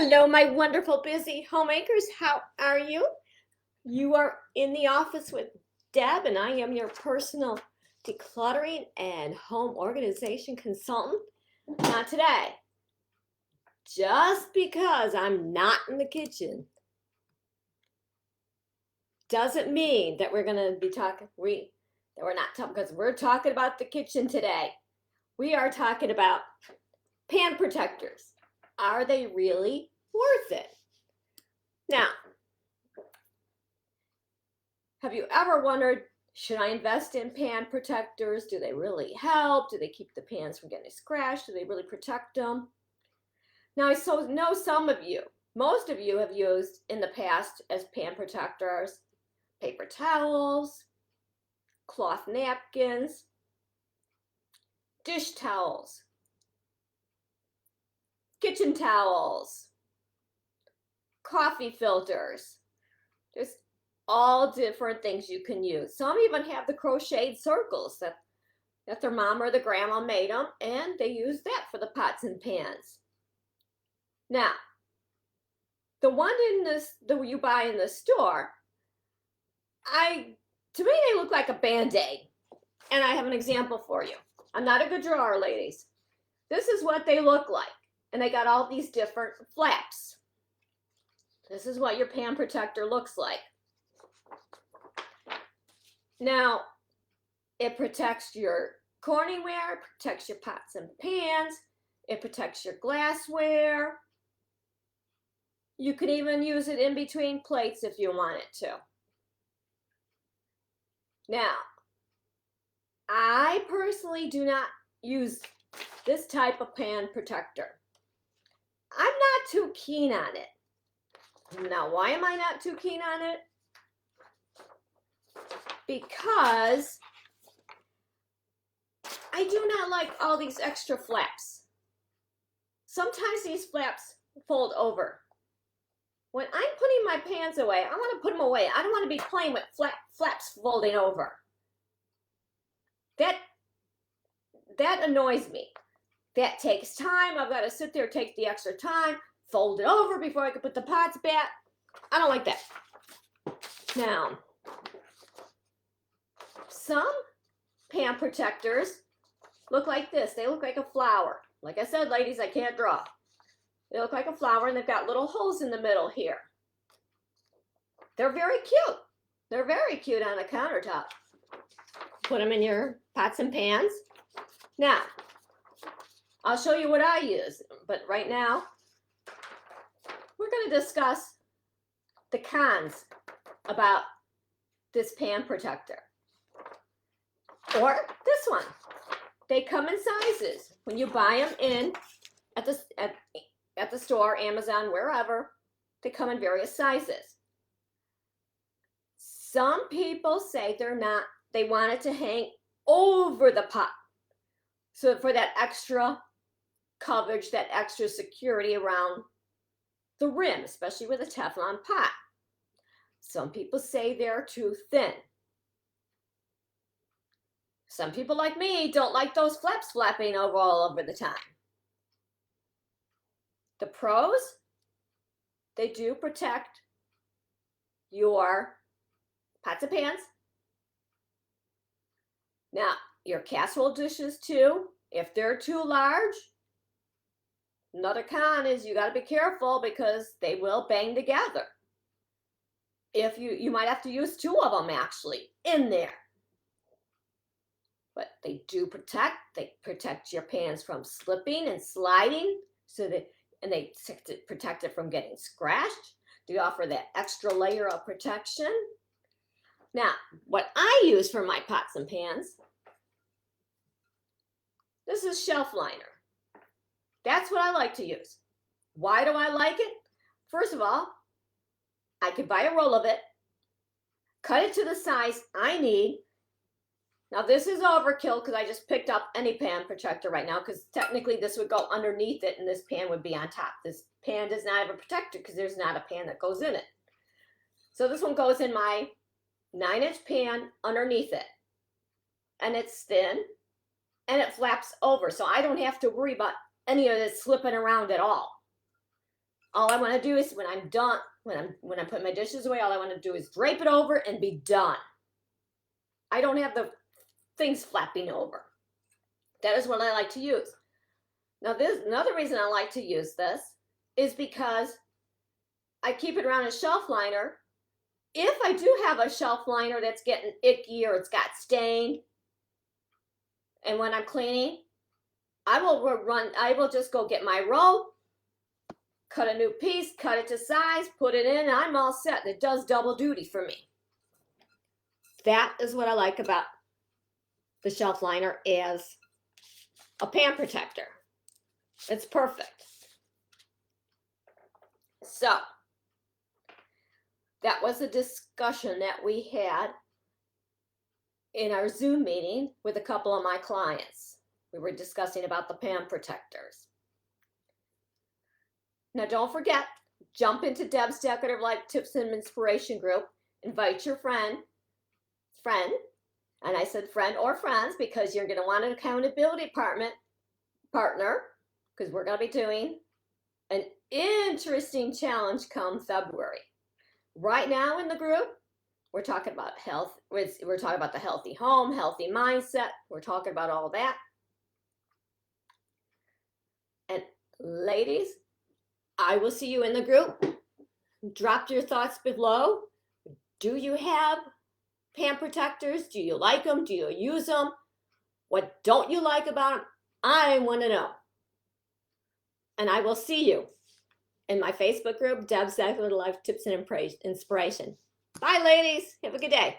Hello, my wonderful busy homemakers. How are you? You are in the office with Deb, and I am your personal decluttering and home organization consultant. Not today. Just because I'm not in the kitchen doesn't mean that we're going to be talking, that we're not talking, because we're talking about the kitchen today. We are talking about pan protectors. Are they really worth it? Now, have you ever wondered, should I invest in pan protectors? Do they really help? Do they keep the pans from getting scratched? Do they really protect them? Now, I know some of you, most of you have used in the past as pan protectors paper towels, cloth napkins, dish towels, kitchen towels, coffee filters. There's all different things you can use. Some even have the crocheted circles that their mom or the grandma made them, and they use that for the pots and pans. Now, the one that you buy in the store, to me they look like a Band-Aid, and I have an example for you. I'm not a good drawer, ladies. This is what they look like, and they got all these different flaps. This is what your pan protector looks like. Now, it protects your corningware, it protects your pots and pans, it protects your glassware. You could even use it in between plates if you wanted to. Now, I personally do not use this type of pan protector. I'm not too keen on it. Now, why am I not too keen on it? Because I do not like all these extra flaps. Sometimes these flaps fold over. When I'm putting my pans away, I want to put them away. I don't want to be playing with flaps folding over. That annoys me. That takes time. I've got to sit there, take the extra time, fold it over before I can put the pots back. I don't like that. Now, some pan protectors look like this. They look like a flower. Like I said, ladies, I can't draw. They look like a flower, and they've got little holes in the middle here. They're very cute. They're very cute on a countertop. Put them in your pots and pans. Now, I'll show you what I use, but right now, we're going to discuss the cons about this pan protector. Or this one. They come in sizes. When you buy them in at the store, Amazon, wherever, they come in various sizes. Some people say they want it to hang over the pot. So for that extra coverage, that extra security around the rim, especially with a Teflon pot. Some people say they're too thin. Some people like me don't like those flaps flapping all over the time. The pros, they do protect your pots and pans. Now, your casserole dishes too, if they're too large, another con is you got to be careful because they will bang together. If you might have to use two of them actually in there. But they do protect. They protect your pans from slipping and sliding, and they protect it from getting scratched. They offer that extra layer of protection. Now, what I use for my pots and pans, this is shelf liner. That's what I like to use. Why do I like it? First of all, I could buy a roll of it, cut it to the size I need. Now this is overkill because I just picked up any pan protector right now because technically this would go underneath it and this pan would be on top. This pan does not have a protector because there's not a pan that goes in it. So this one goes in my 9-inch pan underneath it. And it's thin and it flaps over. So I don't have to worry about any of this slipping around at all. all I want to do is when I'm done, when I put my dishes away, all I want to do is drape it over and be done. I don't have the things flapping over. That is what I like to use. Now, another reason I like to use this is because I keep it around a shelf liner. If I do have a shelf liner that's getting icky or it's got stained, and when I'm cleaning, I will just go get my roll, cut a new piece, cut it to size, put it in, and I'm all set. It does double duty for me. That is what I like about the shelf liner as a pan protector. It's perfect. So, that was a discussion that we had in our Zoom meeting with a couple of my clients. We were discussing about the pan protectors. Now, don't forget, jump into Deb's Decorative Life Tips and Inspiration group. Invite your friend, and I said friend or friends because you're going to want an accountability partner, because we're going to be doing an interesting challenge come February. Right now in the group, we're talking about health. We're talking about the healthy home, healthy mindset. We're talking about all that. And ladies, I will see you in the group. Drop your thoughts below. Do you have pan protectors? Do you like them? Do you use them? What don't you like about them? I want to know. And I will see you in my Facebook group, Deb's Decorative Life Tips and Inspiration. Bye, ladies. Have a good day.